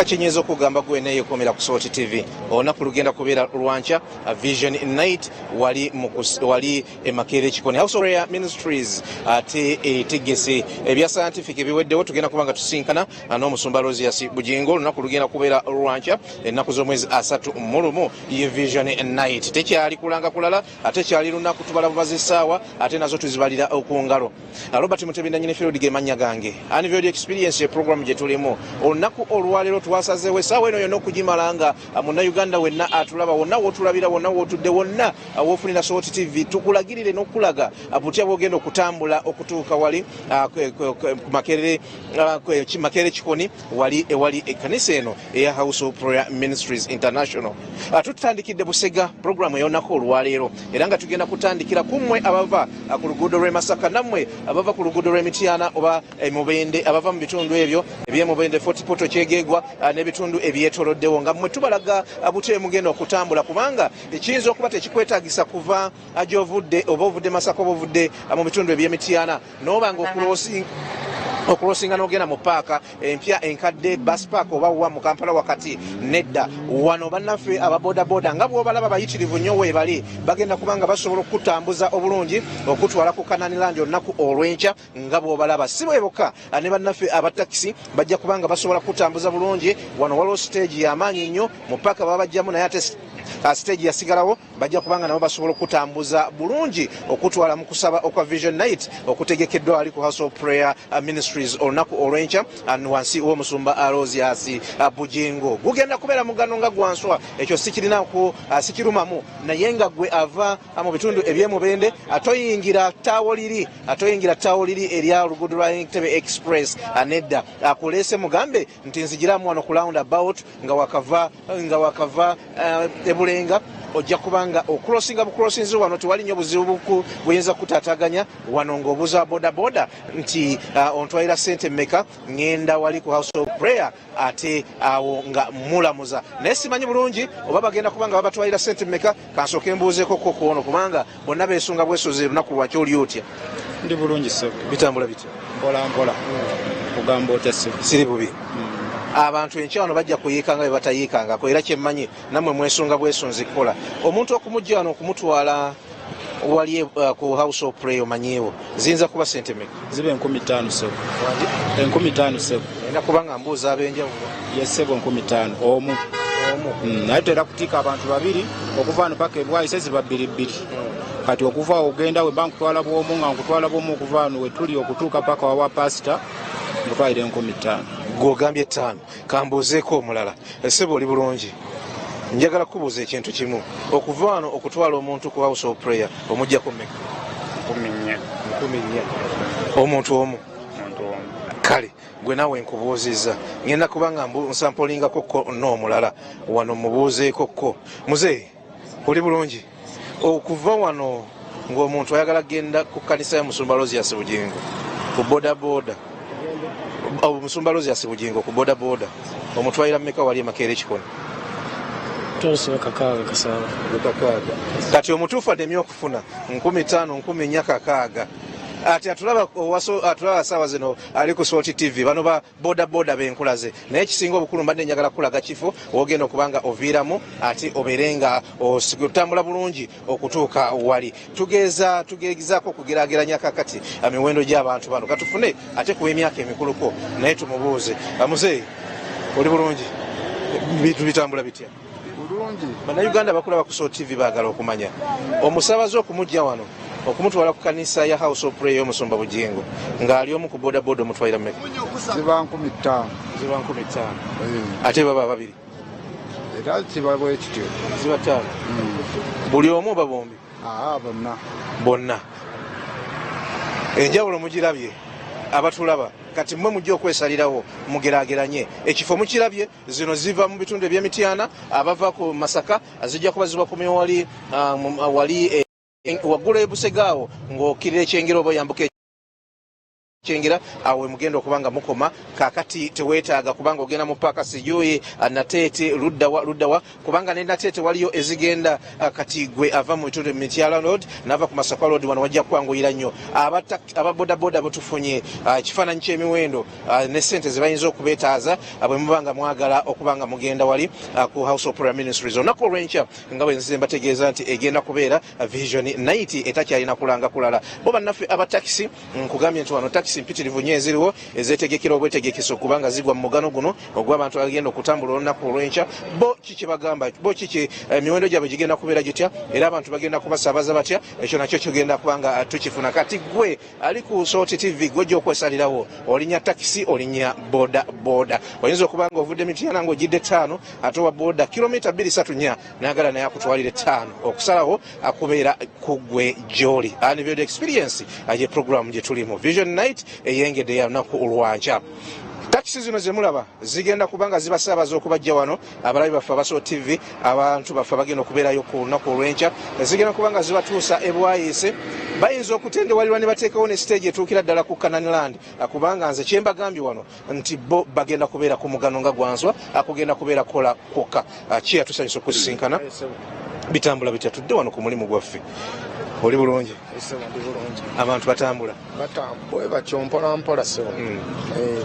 kakinyezo kugamba gwene yekomera ku Salt TV olunaku lugenda kubeera lwanca Vision Night wali emakere kikoni House of Prayer Ministries ate etegese ebya scientific ebiweddewo tugenda kubanga tusinkana n'omusumba Rosias Bugingo olunaku lugenda kubeera lwanca ennaku z'omwezi 3 mulumu ye Vision Night tekyali kulanga kulala ate kyali lunaku tubala bubazi ssaawa ate nazo tuzibalira okungalo Robert Mutebinda nyine field gemanya gange Unveiled Experience program gye tulimu olunaku olwalero twasazeewo essaawa eno yonna okugimalanga Munnayuganda wenna atulaba wonna wotulabira wonna wotudde wonna wofunira Salt TV tukulagirire n'okulaga butya bwogenda okutambula okutuuka wali makere kikoni wali ewali ekkanisa eno eya House of Prayer Ministries International tutandikidde Busega program ey'olunaku olwaleero era nga tugenda kutandikira kummwe abava ku luguudo lw'e Masaka nammwe abava ku luguudo lw'e Mityana oba Mubende abava mu bitundu ebyo eby'Emubende Fort Poto Kyegeegwa n'ebitundu ebyetoloddewo nga mmwe tubalaga butya mugenda okutambula kubanga ekiyinza okuba tekikwetaagisa kuva ajovudde oba ovudde Masaka oba ovudde mu bitundu eby'Emityana n'obanga okulosinga n'ogenda mu paaka empya enkadde bus park oba wa mu Kampala wakati nedda wano bannaffe ababodaboda nga bw'obalaba bayitirivu nnyo weebali bagenda kubanga basobola okutambuza obulungi okutwala ku Kananirandi olunaku olw'enkya nga bw'obalaba si bwe bokka ne bannaffe abatakisi bajja kubanga basobola kutambuza bulungi wano waliwo stage y'amaanyi nnyo mu paaka baba bajjamu naye ate stage yasigalawo bajja kubanga nabo basobola okutambuza bulungi okutwala mu kusaba okwa Vision Night okutegekeddwa ali ku House of Prayer Ministries olunaku olw'enkya wansi w'omusumba Rosias Bugingo gugenda kubeera mugano nga gwanswa ekyo sikirinaku sikirumamu naye nga gwe ava mu bitundu eby'Emubende atoyingira ttaawo liri erya oluguudo lwa Entebbe Express nedda akuleese mugambe nti nzigiramu wano ku roundabout nga wakava Bulenga ojja kubanga bukulosinzi wano tewali nnyo buzibu buyinza kutaataganya wano ng'obuuza bodaboda nti ontwalira ssente mmeka ngenda wali ku House of Prayer ate awo nga mulamuza naye simanyi bulungi oba bagenda kubanga babatwalira ssente mmeka kansooke mbuuzeeko kuono kubanga bonna beesunga bwesoze lunaku lwaki oli otya ndi bulungi ssebo bitambula bitya mpola kugamba otya ssebo siri bubi abantu enkyawano bajja kuyiikanga bye batayiikangako era kyemmanyi nammwe mwesunga bwesonzi kukola omuntu okumujja wano okumutwala wali ku House of Prayer omanyeewo ziyinza kuba ssente mmeka zibe 15,000 ssebo 15,000 ssebo enda kubanga mbuuza ab'enjawulo yessebo 15,000 omu naye tera kutika abantu babiri okuva wano paka ebwayise ziba 2 kati okuva ogenda we bank twala bwomu nga nkutwala bwomu okuva wano we tuli okutuuka paka wawa pasita mutwalire 15,000 gwogambye 5 kambuuzeeko omulala essebo oli bulungi njagala kubuuza ekintu kimu okuva wano okutwala omuntu ku House of Prayer omuggyako mmeka 14,000 omuntu omu kale gwe naawe nkubuuzizza ngenda kubanga nsampolingako n'omulala wano mubuuzeekokko muzeeyi oli bulungi okuva wano ng'omuntu ayagala genda ku kkanisa ya musumba Rosias Bugingo ku bodaboda omusumba Rosias Bugingo ku bodaboda omutwalira mmeka wali emakere kikoni kati omutuufu ademye okufuna 15,000 14,000 ati atulaba saawa zino ali ku Salt TV bano ba bodaboda benkulaze naye kisinga obukulu mbadde njagala kulaga kifo wogenda okubanga oviiramu ati obeerenga otambula bulungi okutuuka wali tugezaako okugeraageranya kakati emiwendo gy'abantu bano katufune ate kuba emyaka emikuluko naye tumubuuze muzeeyi oli bulungi bintu bitambula bitya bannayuganda bakulaba ku Salt TV baagala okumanya omusaabaze okumujja wano okumutwala ku kanisa ya House of Prayer y'omusumba Bugingo ng'ali omu ku bodaboda omutwalira mmeka ziba 15,000 ate baba babiri era ziba bwe kityo ziba 5 buli omu oba bombi bonna enjawulo mugirabye abatulaba kati mmwe mujja okwesalirawo mugeraageranye ekifo mukirabye zino ziva mu bitundu eby'Emityana abava ku Masaka zijja kuba ziba kumye wali waggulu e Busega awo ng'okkirira ekyengero oba oyambuka Chengera awe mugendo kubanga mukoma kakati teweetaaga kubanga ogenda mu paka sijui Natete luddawa kubanga ne Natete waliyo ezigenda kati gwe ava mu bitundu Mityala Road nava ku Masaka Road wano wajja kwanguyira nnyo ababodaboda batufunye kifaananyi ky'emiwendo ne ssente ze bayinza okubeetaaza bwe mubanga mwagala okubanga mugenda wali ku House of Prayer Ministries olunaku olw'enkya nga bwe nzize mbategeeza nti egenda kubeera Vision Night etakyalina kulanga kulala bo bannaffe abatakisi nkugambye nti wano takisi mpitirivu nnyo eziriwo ezeetegekera obwetegekeso kubanga zigwa mu mugano guno ogw'abantu abagenda okutambula olunaku olw'enkya bo kiki bagamba bo kiki emiwendo gyabwe gigenda kubeera gitya era abantu bagenda kubasaabaza batya ekyo nakyo kigenda kubanga tukifuna kati gwe ali ku Soti TV gwojja okwesalirawo olinya takisi olinya boda oyinza okubanga ovudde Mityana ng'ogidde 5 ate wa boda kilomita 2-3 nayagala naye akutwalire 5 okusalawo akubeera ku gwe gy'oli. Unveiled Experience ye program gye tulimu Vision Night eyengedde ya lunaku olwankya. Takisi zino zemulaba zigenda kubanga zibasaabaza okubajja wano abalabi baffe abaso TV abantu baffe bagenda okubeerayo ku lunaku olw'enkya zigenda kubanga zibatuusa ebwayise bayinza okutendewalirwa ne bateekawo ne stage etuukira ddala ku Kananiland kubanga nze kye mbagambye wano nti bo bagenda kubeera ku mugano nga gwanswa akugenda kubeera kola kwokka kiyatusanyusa okusisinkana bitambula bitya tudde wano ku mulimu gwaffe. Oli bulungi? Abantu batambula batyo mpola sewo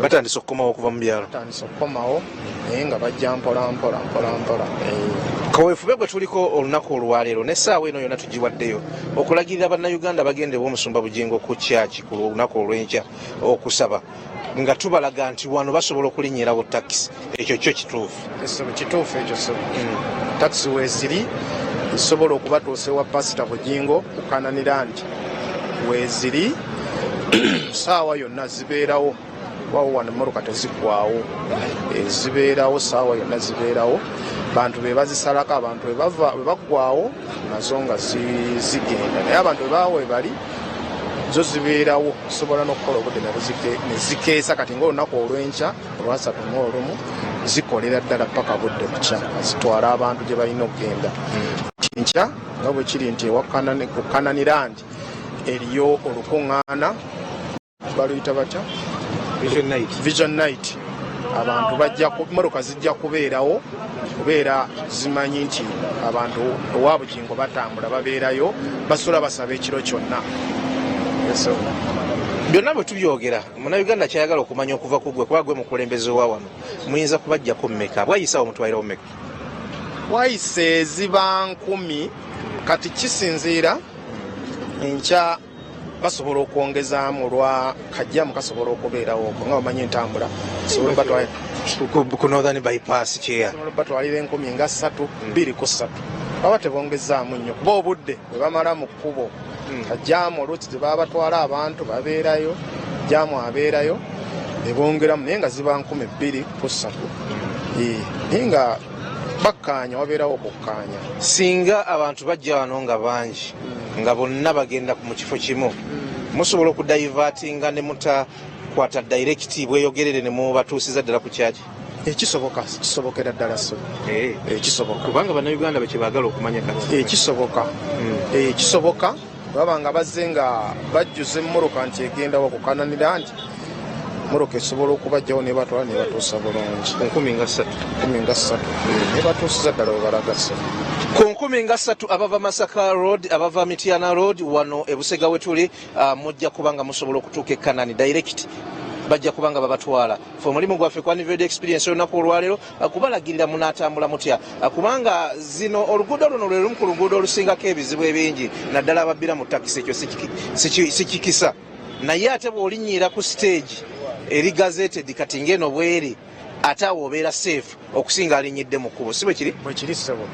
batandise okukomawo okuva mu byalo batandise okukomawo naye nga bajja mpola kaweefube gwe tuliko olunaku olwaleero n'essaawa eno yonna tugiwaddeyo okulagirira bannayuganda bagende b'omusumba bugingo ku kyaki ku lunaku olw'enkya okusaba nga tubalaga nti wano basobola okulinnyirawo takisi ekyo kyo kituufu ekyo sebo takisi weeziri isobola okubatuusa ewa pasita bugingo ku Kananiland weeziri saawa yonna zibeerawo wawo wano emmotoka teziggwawo zibeerawo saawa yonna zibeerawo bantu be bazisalako abantu bwe baggwawo nazo nga zigenda naye abantu bwe baawe bali zo zibeerawo zisobola n'okukola obudde ne zikeesa kati ng'olunaku olw'enkya olwasatu n'olumu zikolera ddala paka budde bukya zitwala abantu gye balina okugenda kinkya nga bwe kiri nti ewa ku Kananiland eriyo olukuŋŋaana baluyita batya Vision Night abantu bajja emmotoka zijja kubeerawo kubeera zimanyi nti abantu owa bugingo batambula babeerayo basula basaba ekiro kyonna byonna bwe tubyogera munnayuganda kyayagala okumanya okuva ku gwe kuba gwe mukulembeze wa wano muyinza kubajjako mmeka bwayisawo mutwalirawo mmeka wayise ziba 10 kati kisinziira enkya basobola okwongezaamu olwa kajjamu kasobola okubeerawo nga bamanyi entambula ku Northern bypass kyeya batwalira 10 nga 3 2 baba tebongezaamu nnyo kuba obudde bwe bamala mu kkubo kajjamu oluusi tebaba batwala abantu babeerayo jjamu abeerayo ne bongeramu naye nga ziba 2 naye nga bakkaanya wabeerawo okukkaanya singa abantu bajja wano nga bangi nga bonna bagenda mu kifo kimu musobola okudivertinga ne mutakwata direct bweyogerere ne mubatuusiza ddala ku kyaki kisobokera ddala kisoboka kubanga bannayuganda bekye baagala okumanya kati kisoboka baba nga bazze nga bajjuza emmotoka nti egendawo ku Kananiland emmotoka esobola okubajjawo ne batwala ne batuusa bulungi 13 ne batuusiza ddala we balagase ku 13 abava Masaka Road abava Mityana Road wano ebusega we tuli mujja kubanga musobola okutuuka e Kanani direct bajja kubanga babatwala fe omulimu gwaffe kwa Unveiled Experience olunaku olwaleero kubalagirira munaatambula mutya kubanga zino oluguudo luno lwe lumu ku luguudo olusingako ebizibu ebingi naddala ababbira mu takisi ekyo sikikisa naye ate bw'olinnyira ku stage eri gazetted kati ngeno bweri ate awo obeera safe okusinga alinyidde mu kkubo si bwe kiri ssebo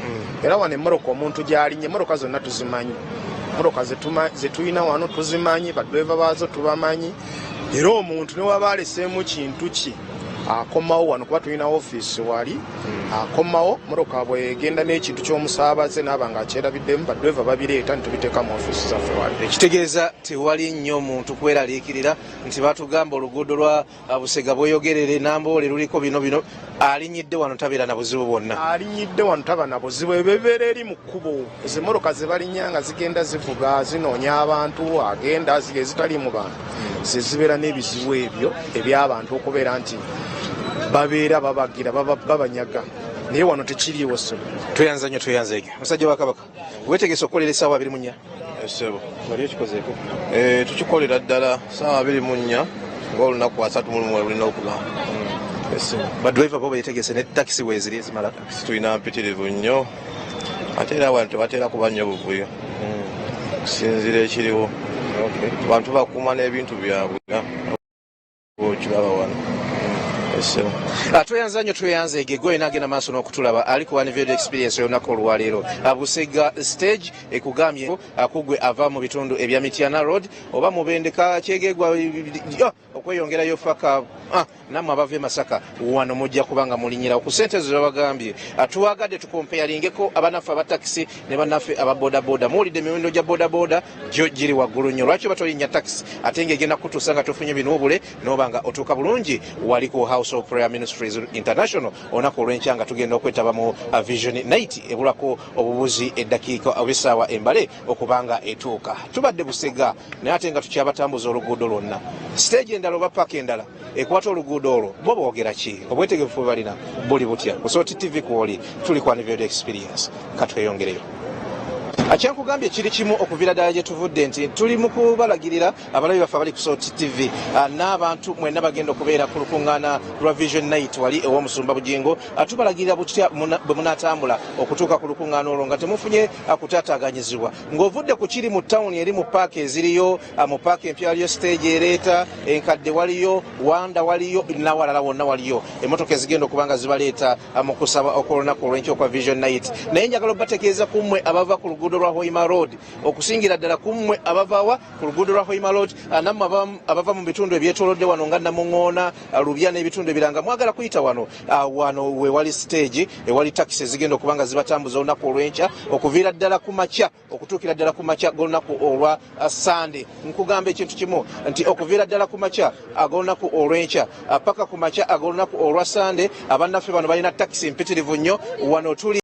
era wano emmotoka omuntu gy'alinnye emmotoka zonna tuzimanyi emmotoka ze tulina wano tuzimanyi badreva baazo tubamanyi era omuntu ne waba aleseemu kintu ki akomawo wano kuba tulina ofiisi wali akomawo motoka bwegenda n'ekintu ky'omusaabaze n'aba nga akyerabiddemu badreva babireeta nitubiteeka mu ofiisi zaffe wali. Ekitegeeza tewali nnyo muntu kweraliikirira nti batugamba oluguudo lwa Busega bweyogerere Namboole luliko bino alinyidde wano tabeera na buzibu bwonna. Alinyidde wano taba na buzibu ebebeera eri mu kkubo ezimotoka ze balinnya nga zigenda zivuga zinoonya abantu agenda ezitali mu bantu zibeera n'ebizibu ebyo eby'abantu okubeera nti babeera babagira babanyaga naye wano tekiriiwo ssebo. Tweyanza nnyo tweyanzeege musajja wa Kabaka weetegese okukolera essaawa 24 essebo wali okikozeeko tukikolera ddala ssaawa 24 ng'olunaku 31 lulina okuba. badriva bo beetegese ne takisi weeziri ezimala tulina mpitirivu nnyo ate era abantu tebatera kuba nnyo buvuyo okusinziira ekiriwo abantu bakuuma n'ebintu byabwe okiraba wano. Tweyanza nnyo tweyanzeege gwe nagenda maaso n'okutulaba ali ku Unveiled Experience olunaku olwaleero Busega stage ekugambye akugwe ava mu bitundu ebya Mityana Road oba mubendeka kyegegwa okweyongerayo faka nammwe abava Masaka wano mujja kubanga mulinyira ku ssente zebagambye. Tuwagadde tukompeyaringeko abanaffe abatakisi ne bannaffe ababodaboda muwulidde emiwendo gya bodaboda gyo giri waggulu nnyo lwaki batolinnya takisi ate ng'egenda kutuusa nga tufunye binuubule n'oba nga otuuka bulungi wali ku House of Prayer Ministries International olunaku olw'enkya nga tugenda okwetaba mu Vision Night ebulako obubuzi eddakiika obusaawa embale okubanga etuuka. Tubadde Busega naye ate nga tukyabatambuza oluguudo lwonna stage endala oba paaka endala ekwata oluguudo olwo bo boogera ki obwetegefu bwe balina buli butya Busooti TV kwoli tuli ku Unveiled Experience katweyongereyo. Akyankugambye kiri kimu okuviira ddala gye tuvudde nti tuli mu kubalagirira abalabi baffe abali ku Busooti TV n'abantu mwenna bagenda okubeera ku lukuŋŋaana lwa Vision Night wali ew'Omusumba Bugingo tubalagirira butya bwe munaatambula okutuuka ku lukuŋŋaana olwo nga temufunye kutaataaganyizibwa ng'ovudde ku kiri mu tawuni eri mu paaka eziriyo mu paaka empya waliyo stage ereeta enkadde waliyo wanda waliyo n'awalala wonna waliyo emmotoka ezigenda okuba nga zibaleeta mu kusaba okw'olunaku olw'enkya okwa Vision Night naye njagala obategeeza ku mmwe abava ku luguudo lwa Hoima Road okusingira ddala ku mmwe abavaawa ku luguudo lwa Hoima Road nammwe abava mu bitundu ebyetoolodde wano nga Namuŋŋoona Lubya n'ebitundu ebiranga mwagala kuyita wano wano we wali stage ewali takisi ezigenda okuba nga zibatambuza olunaku olw'enkya okuviira ddala ku makya okutuukira ddala ku makya g'olunaku olwa Sande. Nkugamba ekintu kimu nti okuviira ddala ku makya ag'olunaku olw'enkya paka ku makya ag'olunaku olwa Sande abannaffe bano balina takisi mpitirivu nnyo wano tuli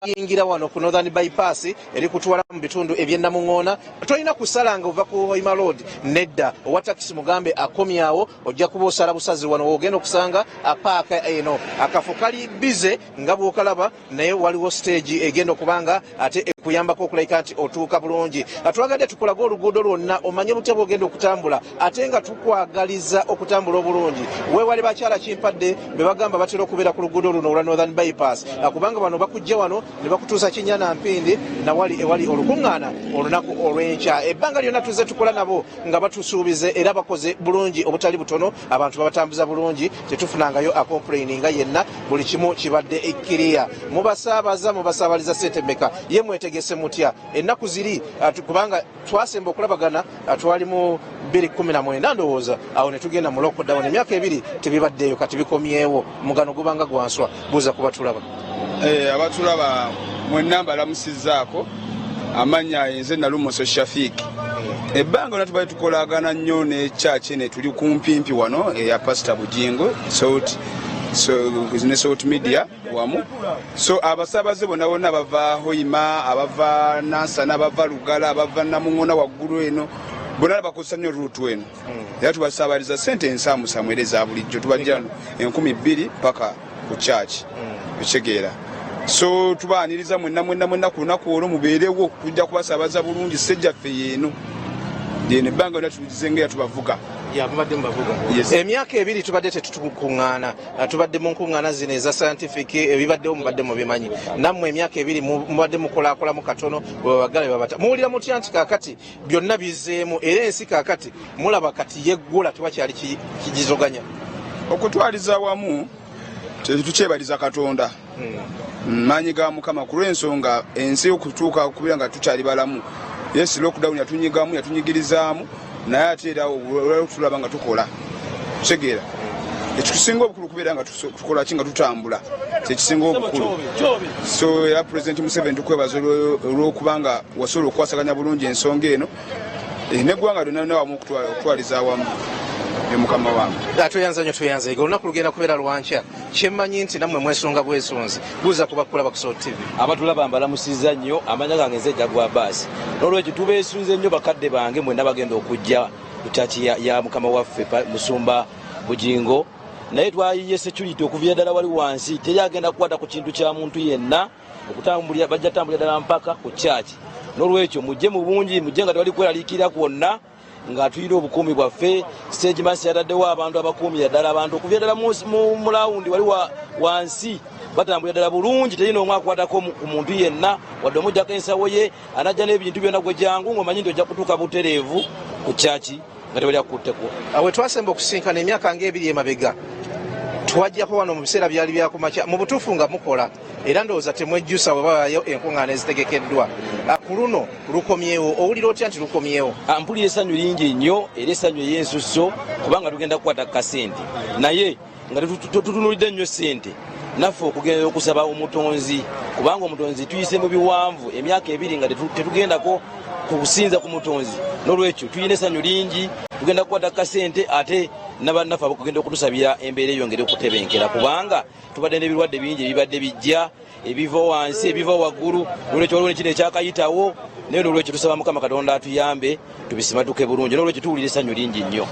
yingira wano ku Northern Bypass eri kutwala mu bitundu eby'Namuŋŋoona tolina kusala nga ova ku Hoima Road nedda owa takisi mugambe akomyawo ojja kuba osala busazi wano wogenda okusanga apaaka eno akafo kali bize nga bw'okalaba naye waliwo stage egenda okubanga ate ekuyambako okulabika nti otuuka bulungi. Twagadde tukulage oluguudo lwonna omanye butya bw'ogenda okutambula ate nga tukwagaliza okutambula obulungi weewale bakyala kimpadde be bagamba batera okubeera ku luguudo luno olwa Northern Bypass kubanga bano bakujja wano ne bakutuusa Kinyana Mpindi nawali ewali olukuŋŋaana olunaku olw'enkya. Ebbanga lyonna tuzze tukola nabo nga batusuubize era bakoze bulungi obutali butono abantu babatambuza bulungi tetufunangayo akomplaininga yenna buli kimu kibadde ekkiriya. Mubasaabaliza ssente mmeka ye mwetegese mutya ennaku ziri kubanga twasemba okulabagana twali mu 2019 ndowooza awo ne tugenda mu lockdown emyaka 2 tebibaddeyo kati bikomyewo mugano gubanga gwanswa buuza kuba tulaba abatulaba mwenna mbalamusizzaako amanya nze Nalumoso Shafiiki ebbanga lona tubali tukolagana nnyo ne church ene tuli kumpimpi wano eya Pastor Bugingo ne Salt Media wamu so abasaabaze bonna abava Hoima abava Nansana abava Lugala abava Namuŋŋoona waggulu eno bonna bakozesa nnyo ruutu eno era tubasaabaliza ssente ensaamusaamu era eza bulijjo tubajja 2,000 paka ku church ekyegeera so tubaaniriza mwenna ku lunaku olwo mubeerewo tujja kubasaabaza bulungi ssejjaffe yeeno ebbanga lyonna tulizengeera tubavuga emyaka 2 tubadde tetukuŋŋaana tubadde mu nkuŋŋaana zino eza scientific ebibaddewo mubadde mubimanyi nammwe emyaka 2 mubadde mukolaakolamu katono webabagala bebabata muwulira mutya nti kaakati byonna bizeemu era ensi kaakati mulaba kati yeggula tewakyali kigizoganya okutwaliza wamu tetukyebaliza Katonda maanyi ga Mukama ku lw'ensonga ensi okutuuka okubeera nga tukyali balamu yes lockdown yatunyigirizaamu naye ate era tulaba nga tukola kitegeera ekisinga obukulu kubeera nga tukola ki nga tutambula kyekisinga obukulu. So era President Museveni tukwebaza olw'okuba nga wasobola okukwasaganya bulungi ensonga eno neggwanga lyonna wamu okutwaliza awamu mukama wange. Tweyanza nnyo tweyanza ego olunaku lugenda kubeera lwankya kyemmanyi nti nammwe mwesonga bwesonzi buuza kubakulaba ku Soul TV. Abatulaba mbalamusizza nnyo amanya gange nze Jagwa Baasi n'olwekyo tubeesunze nnyo bakadde bange mwenna bagenda okujja kutachi ya mukama waffe Musumba Bujingo naye twayiye security okuvira ddala wali wansi teyagenda kukwata ku kintu kya muntu yenna okutambulira bajja tambulira ddala mpaka ku church n'olwekyo mujje mu bungi mujje nga tewali kweraliikira kwonna nga tuyira obukuumi bwaffe stage master yataddewo abantu abakuumira ddala abantu okuvira ddala mu lawundi wali wansi batambulira ddala bulungi terina omwe akwatako ku muntu yenna wadde omujjako ensawo ye anajja n'ebintu byonna gwe jangu ng'omanyi nti ojja kutuuka butereevu ku church nga tewali akutteko. Awe twasemba okusinkana emyaka ng'ebiri emabega twajjako wano mu biseera byali byakumakya mu butuufu nga mukola era ndowooza temwejjusa bwe babayo enkuŋŋaana ezitegekeddwa ku luno lukomyewo owulira otya nti lukomyewo? Mpulira essanyu lingi nnyo era essanyu ey'ensusso kubanga tugenda kukwata kasente naye nga tutunulidde nnyo sente naffe okugenda okusaba omutonzi kubanga omutonzi tuyise mu biwanvu emyaka ebiri nga tetugendako kusinza ku mutonzi n'olwekyo tuyina essanyu lingi tugenda kukwata kasente ate nabannaffe abakugenda okutusabira embeera eyongere okutebenkera kubanga tubadde n'ebirwadde bingi ebibadde bijja ebiva wansi ebiva waggulu n'olwekyo waliwo nekino ekyakayitawo naye n'olwekyo tusaba Mukama Katonda atuyambe tubisimatuke bulungi n'olwekyo tuwulira essanyu lingi nnyo.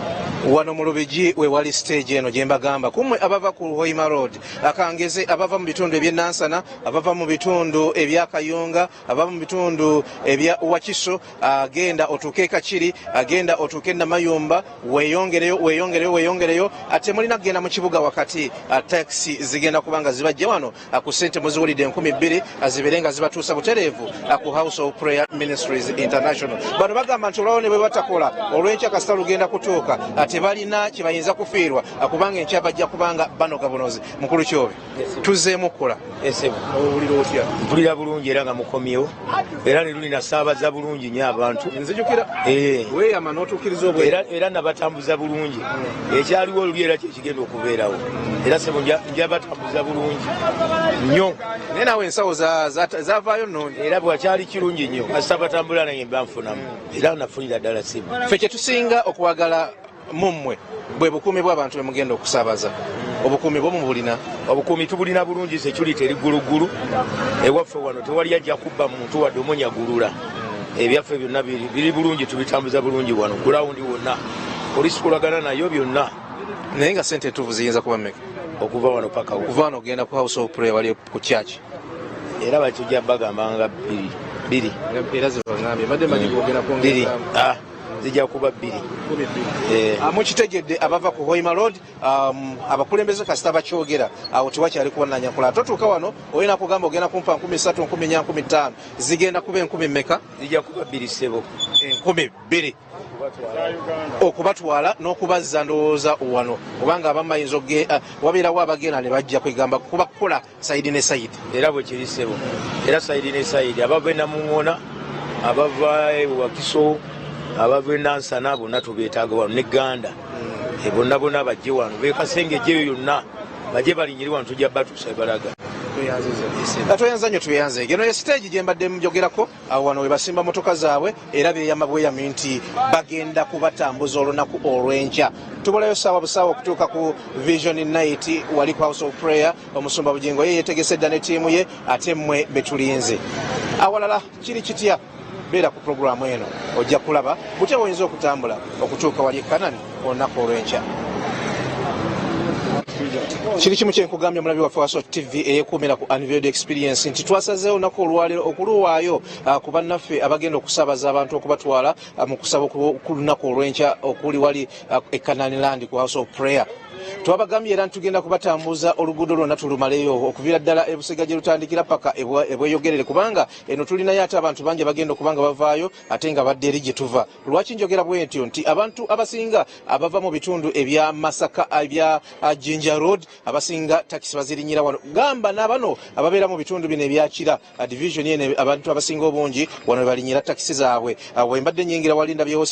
Wano mu Lubigi we wali stage eno gye mbagamba kummwe abava ku Hoima Road akangeze abava mu bitundu eby'Enansana abava mu bitundu ebya Kayonga abava mu bitundu ebya Wakiso agenda otuuke Kakiri agenda otuuke Namayumba weyongereyo ate mulina kugenda mu kibuga wakati taxi zigenda kubanga zibajja wano ku ssente muziwulidde 2,000 azibeere nga zibatuusa butereevu ku House of Prayer Ministries International. Bano bagamba nti olwawo ne bwe batakola olw'enkya kasita lugenda kutuuka tebalina kye bayinza kufiirwa kubanga enkya bajja kubanga banoga bunozi. Mukulu Kyobe tuzzeemu kukola owulira otya? Mpulira bulungi era nga mukomyewo era ne lulina saabaza bulungi nnyo abantu nzijukira weeyama n'otuukiriza obwe era nabatambuza bulungi ekyaliwo oluli era kyekigenda okubeerawo era sebo nja batambuza bulungi nnyo naye naawe ensawo zavaayo nnooni era bwakyali kirungi nnyo kasita batambula naye mba nfunamu era nafunira ddala simu. Ffe kye tusinga okwagala mummwe bwe bukuumi bw'abantu bwe mugenda okusaabaza. Obukuumi bwo mubulina? Obukuumi tubulina bulungi security eri gulugulu ewaffe wano tewali ajja kubba muntu wadde omonyagulula ebyaffe byonna biri bulungi tubitambuza bulungi wano kulawundi wonna olisikulagana nayo byonna. Naye nga sente entuufu ziyinza kuba mmeka okuva wano paka okuva wano ogenda ku House of Prayer wali ku church? Era batujja bagambanga bbiri era zibagambye badde manyi ogenda kwongera zijja kuba bbiri. Mukitegedde abava ku Hoima Road abakulembeze kasita bakyogera awo tewakyali kuwananyankula totuuka wano oyina kugamba ogenda kumpa 3,000 4,000 15 zigenda kuba 10,000 mmeka? Zijja kuba bbiri ssebo 10,000 okubatwala n'okubazza ndowooza wano kubanga abamu bayinza wabeerawo abagenda ne bajja kwegamba kuba kukola sayidi ne sayidi. Era bwe kiri ssebo era sayidi ne sayidi abava enamuŋŋona abava Wakiso abava enansana bonna tubeetaaga wano ne Ganda bonna bajje wano bekasengejjeyo yonna bajje balinyiri wano tujja batuusa balaga. Tweyanza nnyo tweyanze geno ye stage gye mbadde mujogerako awo wano we basimba motoka zaabwe era beeyama bweyami nti bagenda kubatambuza olunaku olw'enkya. Tubulayo saawa busaawa okutuuka ku Vision Night wali ku House of Prayer. Omusumba Bujingo ye yetegese dda ne ttiimu ye ate mmwe betulinze awalala kiri kitya beera ku programu eno ojja kulaba butya oyinza okutambula okutuuka wali Kanani olunaku olw'enkya. Kiri kimu kyenkugambye mulabi waffe wa Soul TV eyekuumira ku Unveiled Experience nti twasazeewo olunaku olwaleero okuluwaayo ku bannaffe abagenda okusaabaza abantu okubatwala mu kusaba ku lunaku olw'enkya okuli wali e Kanani Land ku House of Prayer. Twabagambye era ntugenda kubatambuza oluguudo lwonna tulumaleyo okuviira ddala ebusega gye lutandikira paka ebweyogerere kubanga eno tulinayo ate abantu bangi bagenda okubanga bavaayo ate nga badde eri gye tuva. Lwaki njogera bwe ntyo nti abantu abasinga abava mu bitundu ebya Masaka ebya Jinja Road abasinga takisi bazirinyira wano gamba n'abano ababeera mu bitundu bino ebyakira division yene abantu abasinga obungi wano balinyira takisi zaabwe. Wembadde nyingira wali ndabyewo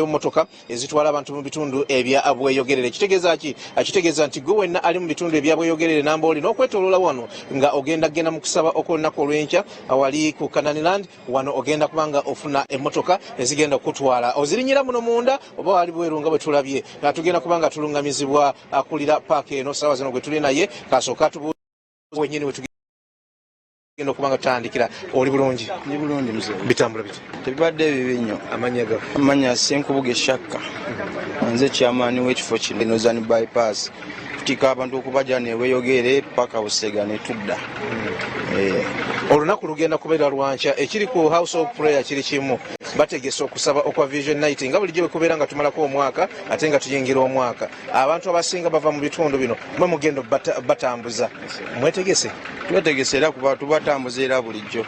emmotoka ezitwala abantu mu bitundu ebya bweyogerere kitegeeza ki kitegeeza nti gwe wenna ali mu bitundu ebyabweyogerere Namboole n'okwetoloola wano nga ogenda mu kusaba okw'olunaku olw'enkya awali ku Kananiland wano ogenda kubanga ofuna emmotoka ezigenda okutwala ozirinyira muno munda oba wali bweru nga bwe tulabye tugenda kubanga tulungamizibwa akulira paaka eno ssaawa zino gwe tuli naye kasooka tubuuza wennyini genda okubanga tutandikira. Oli bulungi? Ndi bulungi mzee. Bitambula biti? Tebibadde bibi nnyo. Amannya ga? Amannya Senkubuge Shakka. Nze chairman w'ekifo kino Northern Bypass. Tutika abantu okubajja ne weeyogere paka Busega ne tudda. Olunaku lugenda kubeera lwankya ekiri ku House of Prayer kiri kimu bategese okusaba okwa Vision Night nga bulijjo bwe kubeera nga tumalako omwaka ate nga tuyingira omwaka abantu abasinga bava mu bitundu bino mwe mugendo batambuza mwetegese twetegese era kuba tubatambuza era bulijjo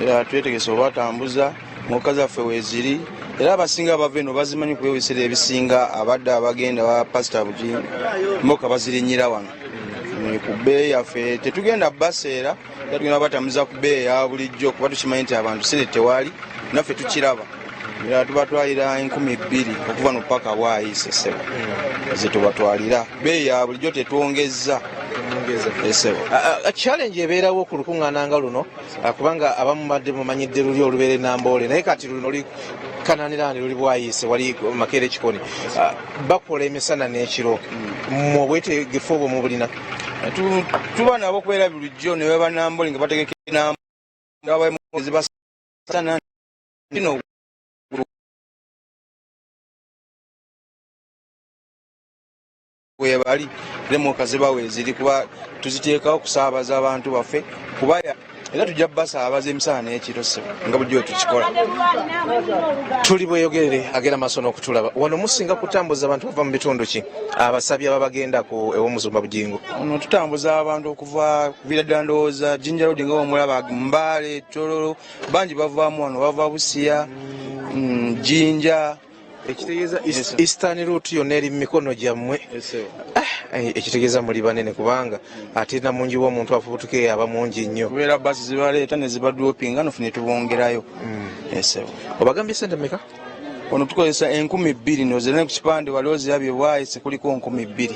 era twetegese obatambuza mwoka zaffe weeziri era abasinga bava eno bazimanyi kuba ebiseera ebisinga abadde abagenda ba Pastor Buji mmoka bazirinyira wano ku bbeeyi yaffe tetugenda baseera era tugenda batambuza ku bbeeyi ya bulijjo kuba tukimanyi nti abantu sente tewali naffe tukiraba era tubatwalira 2,000 okuva no paka bwayise sebo ze tubatwalira bbeeyi ya bulijjo tetwongezza esebo. Challenge ebeerawo ku lukuŋŋaana nga luno kubanga abamu badde mumanyidde luli olubeera Namboole naye kati luno luli Kananiland luli bwayise wali Makerere Kikoni bakola emisana n'ekiro mu obwetegefu obwo mu bulina tuba nabo kubeera bulijjo ne baba Namboole nga bategeka Namboole zibasana ino webali remoka zibaweeziri kuba tuziteekawo kusaabaza abantu baffe kuba era tujja basaabaza emisana n'ekiro sebo nga bulijjo tukikola. Tuli bweyogerere agenda maaso n'okutulaba wano musinga kutambuza abantu bava mu bitundu ki abasabye ababagendako ew'omuzumba Bugingo? Ono tutambuza abantu okuva Viradda ndowooza Jinja Road nga omulaba Mbale Tololo bangi bavaamu wano bava Busia Jinja ekitegeeza Eastern Route yonna eri mu mikono gyammwe ekitegeeza muli banene kubanga ate namungi w'omuntu afubutuke aba mungi nnyo kubeera basi zibaleeta ne zibadropinga nofune tubongerayo. Obagambye sente mmeka? Ono tukozesa 2,000 nozirane ku kipande wali ozirabye bwayise kuliko 2,000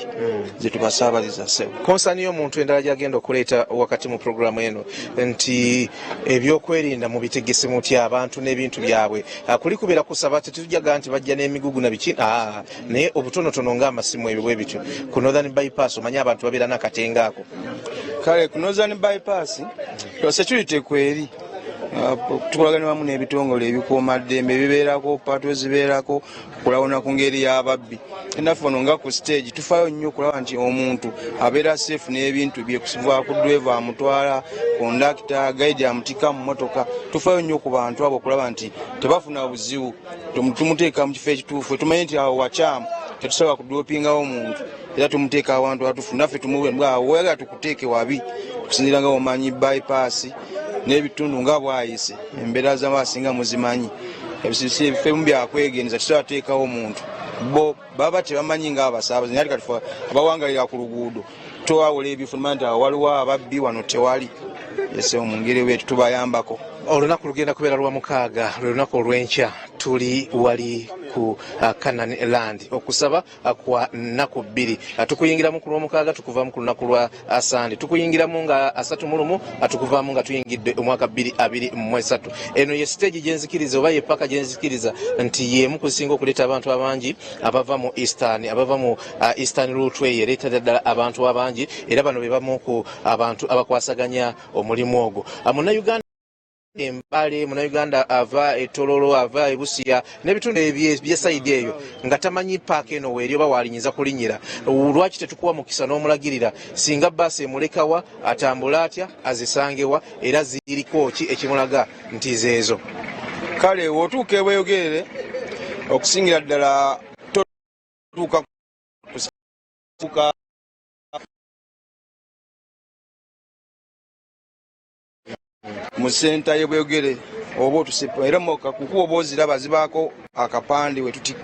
zetubasaabaliza sebo. Konsaani y'omuntu endala gyagenda okuleeta wakati mu programu eno nti ebyokwerinda mu bitegese mutya abantu n'ebintu byabwe kuli kubeera kusaba tetujjaga nti bajja n'emigugu na biki naye obutonotono ng'amasimu ebyo bwe bityo ku Northern Bypass omanye abantu babeera n'akatenga ako. Kale ku Northern Bypass security kweri tukolagana wamu n'ebitongole ebikuumaddembe bibeerako patro zibeerako kulawona ku ngeri y'ababbi enaffe ono nga ku stage tufaayo nnyo okulaba nti omuntu abeera safe n'ebintu bye kusiva ku driver amutwala kondakita gaidi amutika mu motoka tufaayo nnyo ku bantu abo okulaba nti tebafuna buzibu tumuteeka mu kifo ekituufu tumanyi nti awo wakyamu tetusobola kudopingawo omuntu era tumuteeka awantu atufu naffe tumuwega tukuteeke wabi okusinziira nga omanyi bypass n'ebitundu nga bwayise embeera z'abasinga muzimanyi ebisisi ebifemu byakwegenza tusobola teekawo omuntu bo baba tebamanyi nga abasaabaze naye kati abawangalira ku luguudo twawola ebifo tumanyi nti waliwo ababbi wano tewali ese mu ngeri bwetu tubayambako. Olunaku lugenda kubeera lwa 6 lwe lunaku olw'enkya tuli wali ku Kananiland okusaba kwa nnaku 2 tukuyingiramu ku lw'omukaaga tukuvaamu ku lunaku lwa Sande tukuyingiramu nga 31 tukuvaamu nga tuyingidde omwaka 2023 eno ye stage gyenzikiriza oba ye paka gyenzikiriza nti yemu kusinga okuleeta abantu abangi abava mu Eastern Route ereeta ddala abantu abangi era bano be bamu ku abantu abakwasaganya omulimu ogwo. Munnayuganda Mbale Munnayuganda ava Tololo ava Busia n'ebitundu eby'esayidi eyo nga tamanyi paaka eno weeri oba waalinyiza kulinyira lwaki tetukuwa mukisa n'omulagirira singa bbaasi emulekawa atambula atya azisangewa era ziriko ki ekimulaga nti zeezo. Kale wotuuka ebweyogerere okusingira ddala totuuka kusuka mu senta y'ebweyogere oba otusipa era kukuba oba oziraba zibaako akapande wetuti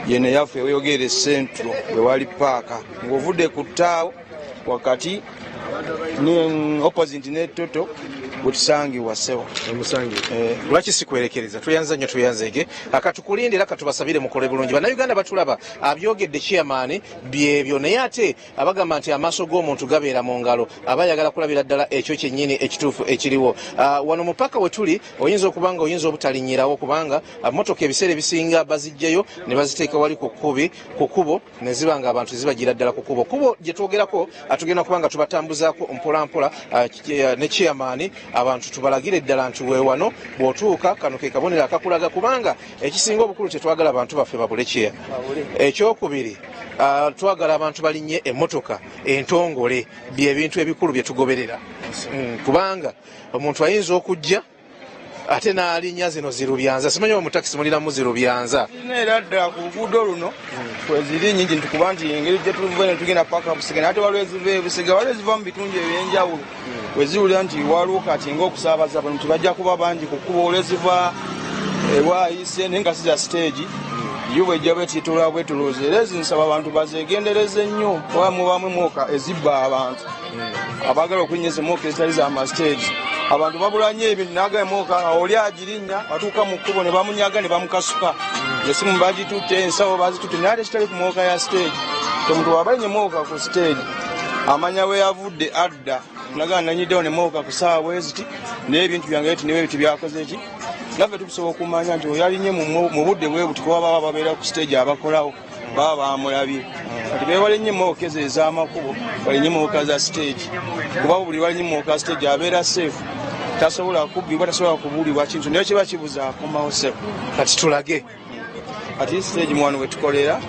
yene yaffe eweyogere centro wewali paaka ng'ovudde ku ttaawo wakati ne opposite ne toto wetusangibwa ssebo omusangi lwaki sikwerekereza tuyanza nnyo tuyanzege akatukulindira katubasabire mukole bulungi bannayuganda batulaba abyogedde chairman byebyo naye ate abagamba nti amaaso g'omuntu gabeera mu ngalo aba yagala kulabira ddala ekyo kyennyini ekituufu ekiriwo wano mupaka we tuli oyinza okuba nga oyinza obutalinyirawo kubanga motoka ebiseera ebisinga bazijjayo ne baziteeka wali ku kkubo ne ziba nga abantu zibagira ddala ku kkubo gye twogerako tugenda kuba nga tubatambuzaako mpolampola ne chairman abantu tubalagire ddala nti weewano bw'otuuka kano ke kabonero akakulaga kubanga ekisinga obukulu tetwagala abantu baffe babule kyeya ekyokubiri twagala abantu balinnye emmotoka entongole byebintu ebikulu bye tugoberera kubanga omuntu ayinza okujja ate n'alinnya zino zirubyanza simanyi omutakisi mulinamu zirubyanza era ddala ku luguudo luno kweziri nyingi ntukuba nti engeri gye tuva ne tugenda paka busega ate waliwo eziva ebusega waliwo eziva mu bitundu ebyenjawulo weziwulira nti waliwo kati ngaokusaabaza bano tibajja kuba bangi ku kkuba olweziva ewayise naye nga siza stage yo bwejja bwetitola bwetolooza era ezinsaba abantu bazegendereze nnyo oba mubamu emoka ezibba abantu abagala okunyeza emoka ezitali z'amastage abantu babula nnyo ebintu naga emoka oli agirinnya batuuka mu kkubo ne bamunyaga ne bamukasuka esimu bagitutte ensawo bazitutte naye ate kitali ku mooka ya stage omuntu wabalinye emoka ku stage amanya we yavudde adda naga nanyiddewo ne mooka ku saawa bweziti naye ebintu byange eti niwe ebintu byakoze eki naffe tukusobola okumanya nti oyalinye mu budde bwe buti kuba baba babeera ku stage abakolawo baba bamulabye kati bebalinye mooka ezo ez'amakubo balinye mooka za stage kuba buli walinye mooka stage abeera safe tasobola kubbibwa tasobola kubuulibwa kintu naye kiba kibuza akomawo safe kati tulage kati stage mwano wetukolera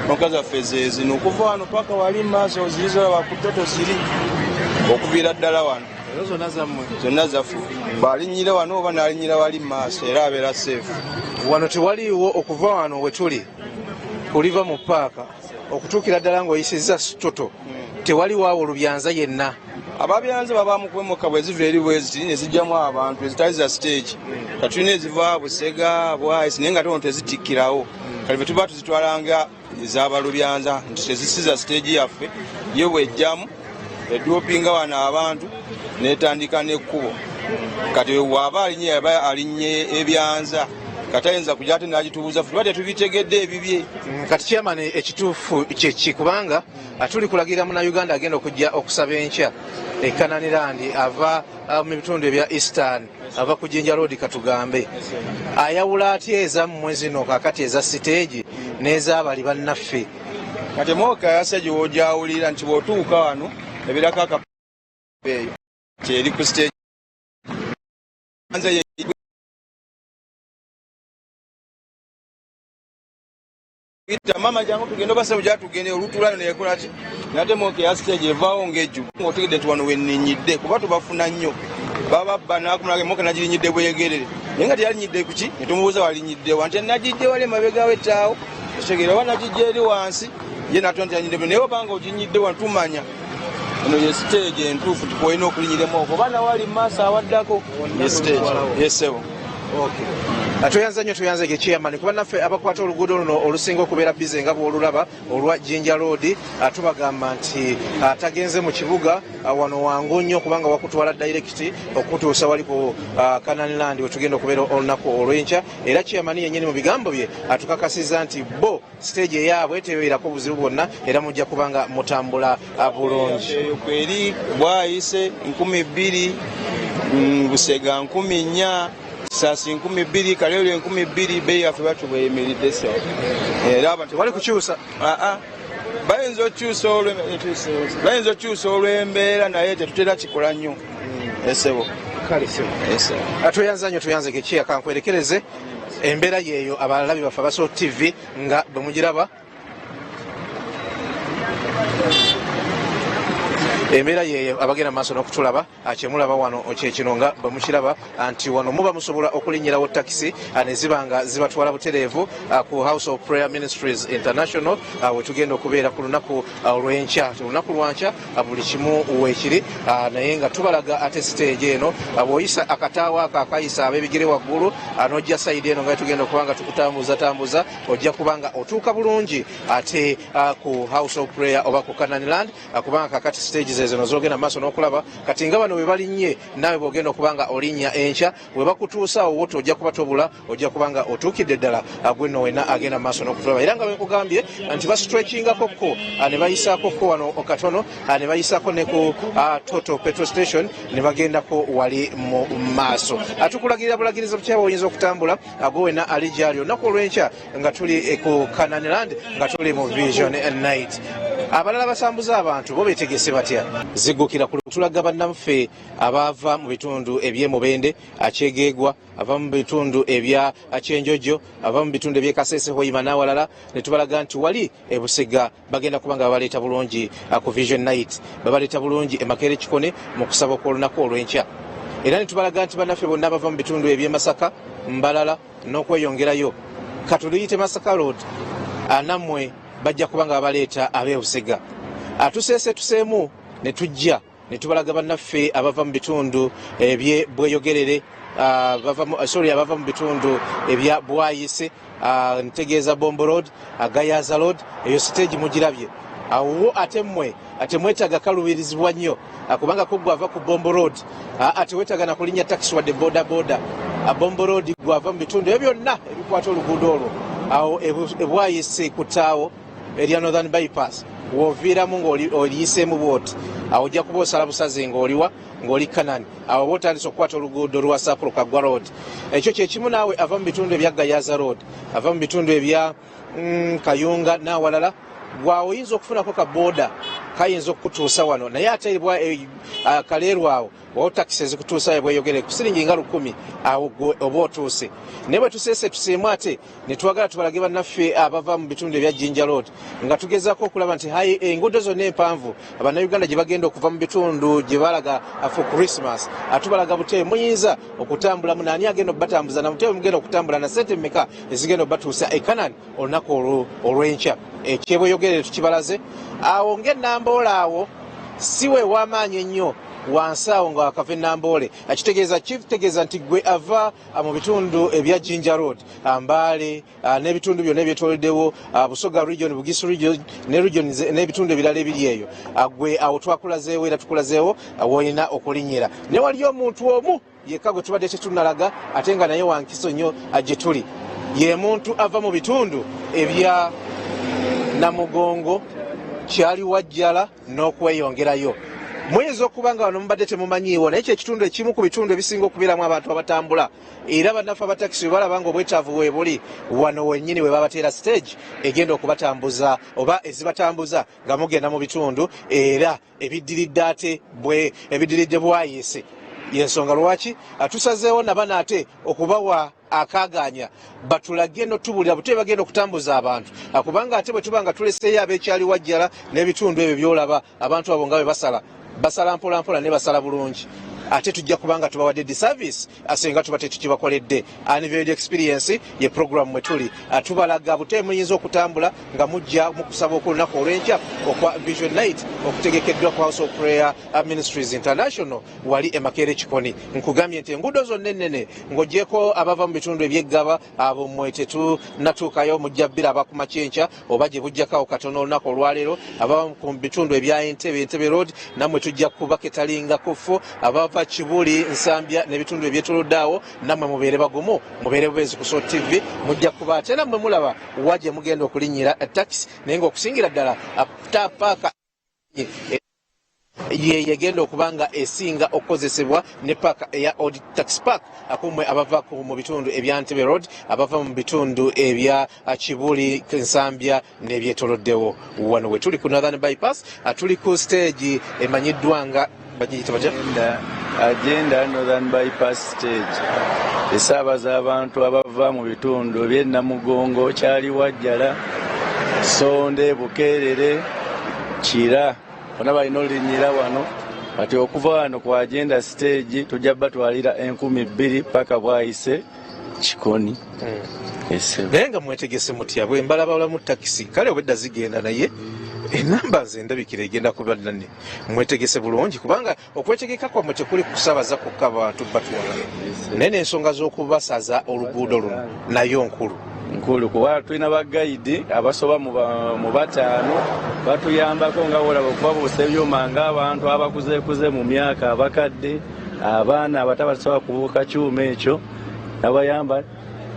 mooka zaffe zezino okuva wano paka wali maaso zirizola bakutoto siri okuviira ddala wano zonna zaffe balinyira wano oba nalinyira wali maaso era abeera safe wano tewaliiwo okuva wano wetuli oliva mu paaka okutuukira ddala ng'oyisizza stoto tewaliwo awo olubyanza yenna ababyanza babamu kwemoka bwe ziva eri bweziti ne zijjamu abantu ezitali za stage katulina eziva busega bwayisi naye nga tono tezitikkirawo kati bwe tuba tuzitwalanga ez'abalubyanza nti tezisiza stage yaffe yo bwejjamu edopinga wano abantu netandika n'ekkubo kati waba alinnye ebyanza katayinza kujja ate n'agitubuuza ffe tuba tetubitegedde ebibye kati chairman ekituufu kyeki kubanga tuli kulagira munnayuganda agenda okujja okusaba enkya ekananirandi ava mu bitundu ebya eastern ava ku Jinja Road katugambe ayawula atya ezammwe zino kakati eza siteegi n'ez'abali bannaffe kati mooka yasa gyewojawulira nti bw'otuuka wano ebirako akaeyo kyeri ku stage mama jangu tugenda obasa bujja tugende olutulayo neyekola ki nate mooka ya stage evaawo ng'ejju ng'otegedde nti wano wenninyidde kuba tubafuna nnyo bababba nakumulaga emoka nagirinyidde bweyegerere naye nga teyalinyidde kuki ne tumubuuza walinyiddewa nti nagijje wali emabega w'ettaawo ekitegere oba nagijja eri wansi ye natula nti yanyidde naye obanga oginyiddewa tumanya eno ye stage entuufu tukolina okulinyiremu oko oba nawali maaso awaddako ye stage yesebo tuyanza nnyo tuyanzege chairman kuba naffe abakwata oluguudo luno olusinga okubeera bize nga bw'olulaba olwa Jinja Road tubagamba nti tagenze mu kibuga wano wangu nnyo kubanga wakutwala direct okutuusa wali ku Kananiland wetugenda okubeera olunaku olw'enkya era chairman yennyini mu bigambo bye atukakasiza nti bo stage eyaabwe tebeerako buzibu bwonna era mujja kubanga mutambula bulungi kweri bwayise 2000 busega 4,000 sasi 2,000 kalero 2,000 bei yaffe batubweyimiridde sa era abantu wali kukyusa bayinza okyusa olw'embeera naye tetutera kikola nnyo esebo tuyanza nnyo tuyanzege kiya kankwerekereze embeera yeeyo abalabi baffe abaso TV nga bwe mugiraba embeera yeeyo abagenda maaso n'okutulaba kyemulaba wano kyekino nga bwemukiraba nti wano muba musobola okulinnyirawo takisi ne ziba nga zibatwala butereevu ku House of Prayer Ministries International wetugenda okubeera ku lunaku olw'enkya olunaku lwankya buli kimu weekiri naye nga tubalaga ate stage eno bw'oyisa akataawo ako akayisa ab'ebigere waggulu n'ojja sayidi eno nga tugenda okuba nga tukutambuza ojja kubanga otuuka bulungi ate ku House of Prayer oba ku Kananiland kubanga kakati stages business zino zogenda maaso n'okulaba kati nga bano we balinnye naawe bw'ogenda okubanga olinnya enkya we bakutuusaawo wote ojja kuba tobula ojja kubanga otuukidde ddala gwenno wena agenda maaso n'okutulaba era nga bwekugambye nti bastretchingako ko ne bayisaako ko wano okatono ne bayisaako ne ku Total Petrol Station ne bagendako wali mu maaso. Tukulagirira bulagiriza bukyaba oyinza okutambula ago wena ali gyali olunaku olw'enkya nga tuli ku Kananiland nga tuli mu Vision Night. Abalala basambuza abantu bo beetegese batya ziggukira ku tulaga bannaffe abaava mu bitundu eby'emubende akyegeegwa ava mu bitundu ebya Kyenjojo ava mu bitundu eby'Kasese Hoima n'awalala ne tubalaga nti wali e Busega bagenda kubanga babaleeta bulungi ku Vision Night babaleeta bulungi e Makerere Kikone mu kusaba okw'olunaku olw'enkya era ne tubalaga nti bannaffe bonna bava mu bitundu eby'e Masaka Mbalala n'okweyongerayo katuliyite Masaka Road nammwe bajja kubanga babaleeta ab'e Busega atuseese tuseemu ne tujja ne tubalaga bannaffe abava mu bitundu eby'e Bweyogerere abava mu bitundu ebya Bwayise ntegeeza Bombo Road Gayaza Road eyo stage mugirabye awo ate mwetaaga kalubirizibwa nnyo kubanga ko gwava ku Bombo Road ate wetaaga na kulinnya taxi wadde boda Bombo Road gwava mu bitundu ebyo byonna ebikwata oluguudo olwo awo Bwayise ku taawo erya Northern Bypass woviiramu ng'oliyiseemu bwoti awo ojja kuba osala busaze ng'oliwa ng'oli Kanani awo bootandisa okukwata oluguudo lwa Sapro Kagwa Road ekyo kyekimu naawe ava mu bitundu ebya Gayaza Road ava mu bitundu ebya Kayunga n'awalala gwawe oyinza okufunako kabooda kayinza okukutuusa wano naye ate kaleerwa awo wawo takisi ezikutuusa Bweyogere ku siringi nga 10 awo oba otuuse naye bwe tuseese tuseemu ate ne twagala tubalage bannaffe abava mu bitundu ebya Jinja Road nga tugezaako okulaba nti enguudo zonna empanvu abannayuganda gye bagenda okuva mu bitundu gye balaga for Christmas atubalaga Buteebe muyinza okutambulamu naani agenda okubatambuza na Buteebe mugenda okutambula na ssente mmeka ezigenda okubatuusa e Kanani olunaku olw'enkya ekyebweyogere tukibalaze awo ng'ennamboola awo si we w'amaanyi ennyo wansi awo nga wakava ennamboole kitegeeza nti gwe ava mu bitundu ebya Jinja Road Mbale n'ebitundu byonna ebyetooloddewo Busoga region Bugisu region n'ebitundu ebirala ebiri eyo gwe awo twakulazeewo era tukulazeewo woolina okulinnyira ne waliyo omuntu omu yekka gwe tubadde tetunalaga ate nga naye wankiso nnyo gye tuli ye muntu ava mu bitundu ebya Namugongo Kyali Wajjala n'okweyongerayo muyinza okuba nga wano mubadde temumanyiiwo naye kyekitundu ekimu ku bitundu ebisinga okubeeramu abantu abatambula era bannaffe abatakisi balaba nga obwetaavu weebuli wano wennyini we babateera stage egenda okubatambuza oba ezibatambuza nga mugenda mu bitundu era ebiddiridde Bwayise yensonga lwaki tusazeewo nabana ate okubawa akaganya batulage no tubulira Buteebe bagenda okutambuza abantu kubanga ate bwe tuba nga tuleseeyo ab'ekyali Wajjala n'ebitundu ebyo byolaba abantu abo nga bwe basala mpola ne basala bulungi ate tujja kubanga tubawadde disservice asenga tuba tetukibakoledde. Unveiled Experience ye program mwe tuli tubalaga Buteebe muyinza okutambula nga mujja mu kusaba okulunaku olw'enkya okwa Vision Night okutegekeddwa ku House of Prayer Ministries International wali e Makerere Kikone. Nkugambye nti enguudo zonna ennene ng'oggyeko abava mu bitundu ebyeggaba abo mmwe tetunatuukayo mujja bbira abakumakyenkya oba gye bujjakawo katono olunaku olwaleero abava mu bitundu ebya Entebbe Road nammwe tujja kubaketalinga fo abava Kibuli Nsambya n'ebitundu ebyetolodde awo nammwe mubeere bagumu mubeere bubeezi ku Sot TV mujja kuba ate nammwe mulaba wagye mugenda okulinnyira taxi naye ng'okusingira ddala paaka yegenda okubanga esinga okukozesebwa ne paaka eya Old Taxi Park akumwe abava mu bitundu ebya Entebbe Road abava mu bitundu ebya Kibuli Nsambya n'ebyetoloddewo wano we tuli ku Northern Bypass tuli ku stage emanyiddwa nga agenda Northern Bypass stage esaabaza abantu abava mu bitundu by'e Namugongo Kyali Wajjala Sonde Bukeerere Kira bonna balina olinnyira wano kati okuva wano ku agenda stage tujja batwalira 2000 paka Bwayise Kikoni. Naye nga mwetegese mutya bwe mbalabala mu takisi kale obwedda zigenda naye enamba nze ndabikira egenda kuba nane mwetegese bulungi kubanga okwetegeka kwammwe tekuli kusabaza kukka abantu batwala naye n'ensonga z'okubasaza oluguudo luno nayo nkulu kikulu kuba tulina bagayidi abasoba mu bataano batuyambako nga olaba okubabuusa ebyuma ng'abantu abakuzeekuze mu myaka abakadde abaana abato abasobola kubuuka kyuma ekyo nabayamba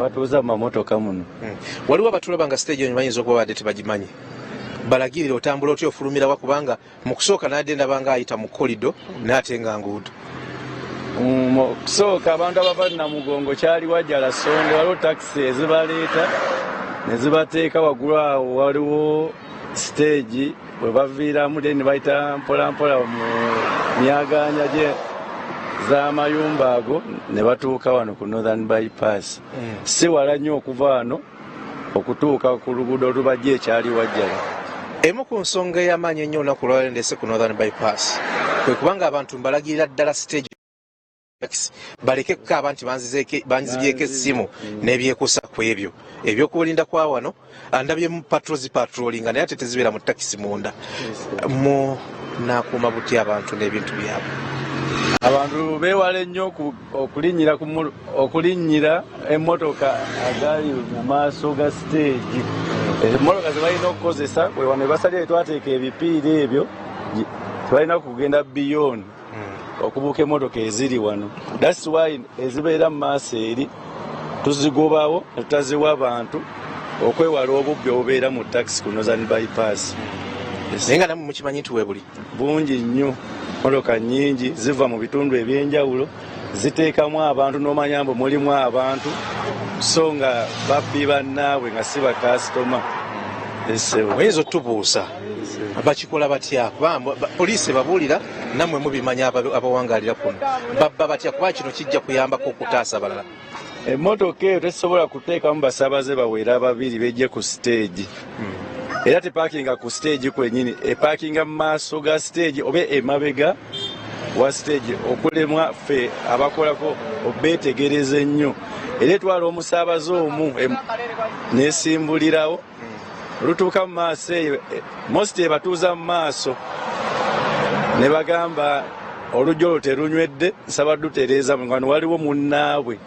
batuuza mu mamotoka muno. Waliwo abatulaba nga stage enyo bayinza okuba badde tebagimanyi balagirira otambula otya ofulumirawa kubanga mu kusooka nadde ndabanga ayita mu kolido n'ate nga nguudo. Kusooka abantu abava Namugongo kyali wajjala Sonde waliwo takisi ezibaleeta ne zibateeka waggulu awo waliwo stage we baviiramu then bayita mpolampola mu myaganya gye z'amayumba ago ne batuuka wano ku Northern Bypass. Si wala nnyo okuva wano okutuuka ku luguudo olubajja ekyali wajjala. Emu ku nsonga ey'amaanyi ennyo olunaku lwalendese ku Northern Bypass kwe kubanga abantu mbalagirira ddala stage baleke kukaaba nti banzibyeko essimu n'ebyekuusa ku ebyo ebyokulinda kwa wano andabye mu patrolling naye ate tezibeera mu takisi munda mu nakuuma buti abantu n'ebintu byabwe. Abantu beewale nnyo okulinnyira emmotoka agali mu maaso ga stage. Emmotoka ze balina okukozesa we wano basalire twateeka ebipiira ebyo tebalina kugenda beyond okubuuka emmotoka eziri wano. That's why ezibeera mu maaso eri tuzigobawo ne tutaziwa abantu okwewala obubbi obubeera mu takisi ku Northern Bypass. Naye nga namwe mukimanyi nti weebuli bungi nnyo. Emmotoka nnyingi ziva mu bitundu ebyenjawulo ziteekamu abantu n'omanya mbu mulimu abantu so nga babbi bannaabwe nga si bakasitoma. Oyinza otubuusa bakikola batya poliisi babuulira nammwe mubimanya abawangaalira kuno babba batya kuba kino kijja kuyambako okutaasa abalala. Emmotoka eyo tesobola kuteekamu basaabaze bawera babiri bejje ku stage. Era tepakinga ku stage kwennyini epakinga mu maaso ga stage oba emabega wa stage okulemwa ffe abakolako obeetegereze nnyo. Era etwala omusaabaze omu nesimbulirawo olutuuka mu maaso eyo most ebatuuza mu maaso ne bagamba olujja olwo terunywedde nsaba dutereeza nga waliwo munnaabwe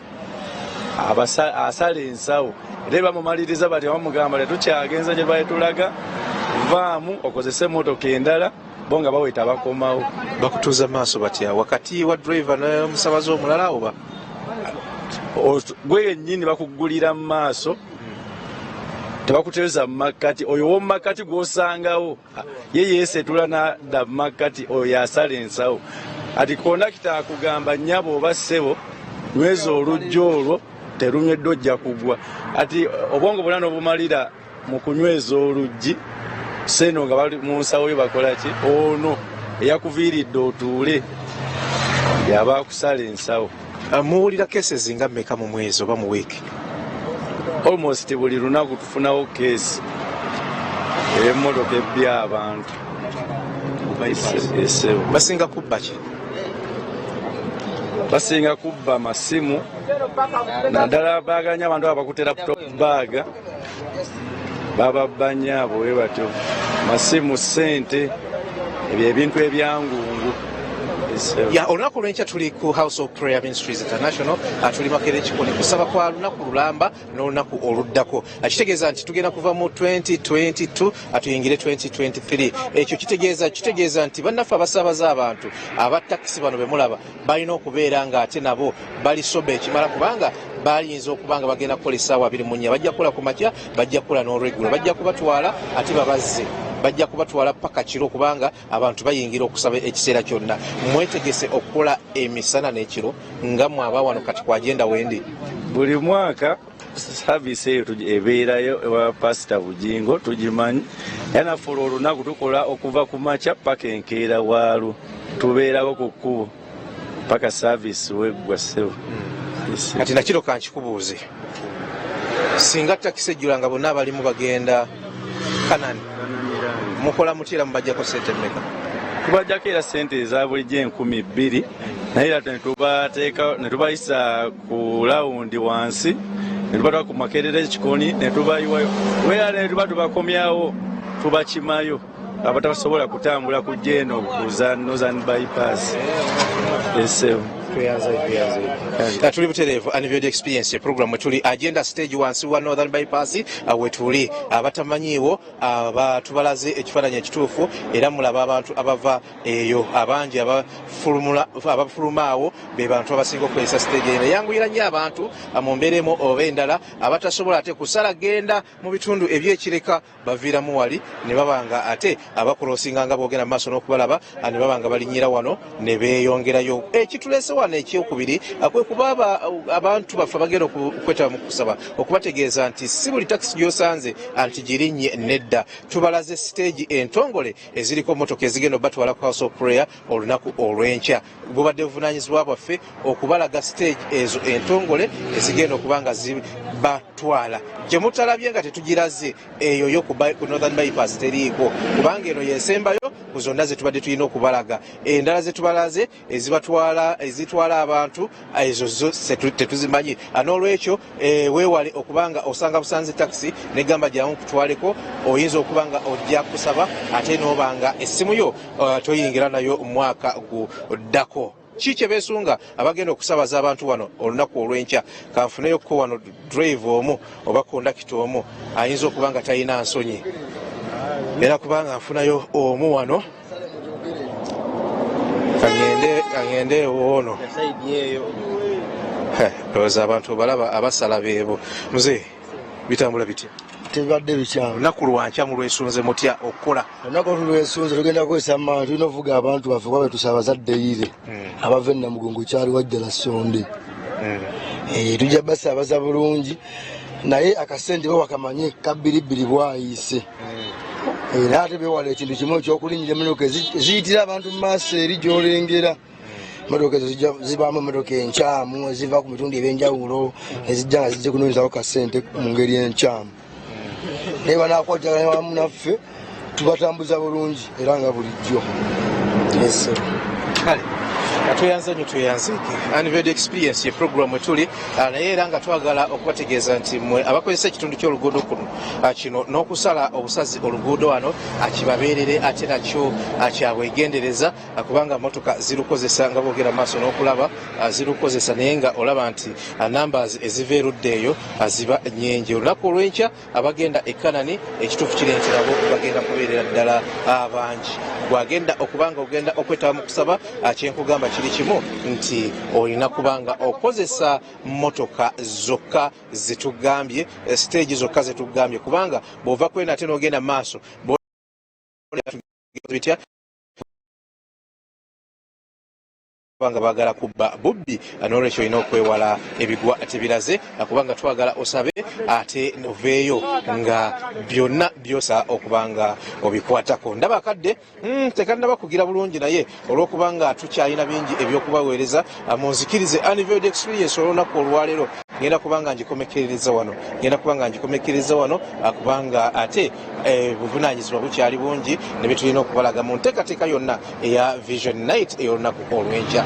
asala ensawo. Era bamumaliriza bati bamugamba tetukyagenza gye baetulaga vaamu okozese emmotoka endala bo nga baweta bakomawo. Bakutuuza maaso batya wakati wa driver n'omusabaze omulala oba gwe yennyini bakugulira mu maaso tebakuteeza mu makkati oyo w'omu makkati gw'osangawo ye yeesetula nadda mu makkati oyo yasala ensawo. Ati kondakita akugamba nnyabo oba ssebo nyweza olujja olwo terunywedde ojja kugwa. Ati obwongo bwonna n'obumalira mu kunyweza oluggi seno nga bali mu nsawo yo bakola ki ono eyakuviiridde otuule yaba akusala ensawo. Muwulira cases nga mmeka mu mwezi oba mu wiiki? Almost buli lunaku tufunawo keesi ey'emmotoka ebbya abantu. Basinga kubba ki? Basinga kubba masimu naddala baaganya abantu abakutte laptop baaga bababba nnyo abo bwe batyo. Masimu, ssente, ebyo ebintu ebyangungu. Olunaku olw'enkya tuli ku House of Prayer Ministries International tuli Makerere Kikoni kusaba kwa lunaku lulamba n'olunaku oluddako. Kitegeeza nti tugenda kuva mu 2022 atuyingire 2023. Ekyo kitegeeza nti bannaffe abasaabaza abantu aba takisi bano be mulaba balina okubeera nga ate nabo bali sobe ekimala kubanga bayinza okubanga bagenda kukola essaawa 24 bajja kukola ku makya bajja kukola n'olweggulo bajja kubatwala ate babazze bajja kubatwala paka kiro kubanga abantu bayingira okusaba ekiseera kyonna. Mwetegese okukola emisana n'ekiro nga mwaba wano kati ku agenda wendi. Buli mwaka saavisi eyo ebeerayo ewa pasita Bugingo tugimanyi era naffe olunaku tukola okuva ku makya paka enkeera waalo tubeerawo ku kkubo paka saavisi weggwa ssebo. Kati nakiro kankikubuuze singa takisi ejjula nga bonna abalimu bagenda Kanani mukola mutira mubajjako sente mmeka? Tubajjako era sente eza bulijjo 2,000 naye era ne tubayisa ku lawundi wansi ne tubatwala ku Makerere Kikoni ne tubayiwayo era ne tuba tubakomyawo tubakimayo abatasobola kutambula kujja eno kuza Northern Bypass. tuli butereevu Unveiled Experience program tuli agenda stage wansi wa Northern Bypass wetuli abatamanyiiwo abatubalaze ekifaananyi ekituufu era mulaba abantu abava eyo abangi abafulumaawo be bantu abasinga okukozesa stage eno yanguyira nnyo abantu mu mbeeremu oba endala abatasobola ate kusala genda mu bitundu ebyekireka baviiramu wali ne babanga ate abakulosinga nga boogenda mu maaso n'okubalaba ne babanga balinyira wano ne beeyongerayo ekituleese wano ekyokubiri kwe kuba abantu baffe bagenda okwetaba mu kusaba okubategeeza nti si buli takisi gy'osanze anti girinnye nedda tubalaze stage entongole eziriko motoka ezigenda obatwala ku House of Prayer olunaku olw'enkya bubadde buvunaanyizibwa bwaffe okubalaga stage ezo entongole ezigenda okuba nga zibatwala gye mutalabye nga tetugiraze eyo yo ku Northern Bypass teriiko kubanga eno yesembayo ku zonna ze tubadde tulina okubalaga endala ze tubalaze ezitwala abantu ezo zo tetuzimanyi n'olwekyo weewale okubanga osanga busanze takisi negamba gyamu kutwaleko oyinza okubanga ojja kusaba ate n'obanga essimu yo toyingira nayo mwaka guddako kiki beesunga abagenda okusabaza abantu wano olunaku olw'enkya kanfuneyoko wano drive omu oba kondakita omu ayinza okuba nga talina nsonyi era kubanga nfunayo omu wano kangende ono lowooza abantu balaba abasala beebo muze bitambula bitya tebadde bikyamu olunaku lwankya mulwesunze mutya okukola olunaku olulwesunze tugenda kukozesa maanyi tulina okuvuga abantu baffe kuba betusa abazaddeire abava ennamugongo kyali wajjala sonde tujja basaabaza bulungi naye akasente bo bakamanye kabbiribbiri bwayise era ate bewala ekintu kimu ekyokulinnyira emmotoka eziyitira abantu mu maaso eri gy'olengera emmotoka ezo zibaamu emmotoka enkyamu eziva ku mitundu ebyenjawulo ezijja nga zijja kunoonyezaako kasente mu ngeri enkyamu naye banaakwatagana wamu naffe tubatambuza bulungi era nga bulijjo kale tweyanze nnyo tweyanzeeki Unveiled Experience ye program etuli naye era nga twagala okubategeeza nti mmwe abakozesa ekitundu ky'oluguudo kuno kino n'okusala obusazi oluguudo wano kibabeerere ate nakyo kyabwegendereza kubanga motoka zirukozesa nga boogera maaso n'okulaba zirukozesa naye nga olaba nti numbers eziva erudda eyo ziba nyenje olunaku olw'enkya abagenda e Kanani ekituufu kirenterabo bagenda kubeerera ddala abangi gwagenda okubanga ogenda okwetaba mu kusaba kyenkugamba kiri kimu nti olina kubanga okozesa motoka zokka zetugambye stage zokka zetugambye kubanga bw'ova kwena ate n'ogenda maaso kubanga baagala kubba bubbi n'olwekyo olina okwewala ebigwa tebiraze kubanga twagala osabe ate oveeyo nga byonna byosa okubanga obikwatako ndaba akadde tekannaba kugira bulungi naye olw'okubanga tukyalina bingi ebyokubaweereza munzikirize Unveiled Experience olunaku olwaleero ngenda kubanga ngikomekerereza wano kubanga ate buvunaanyizibwa bukyali bungi ne bitulina okubalaga mu nteekateeka yonna eya Vision Night ey'olunaku olw'enkya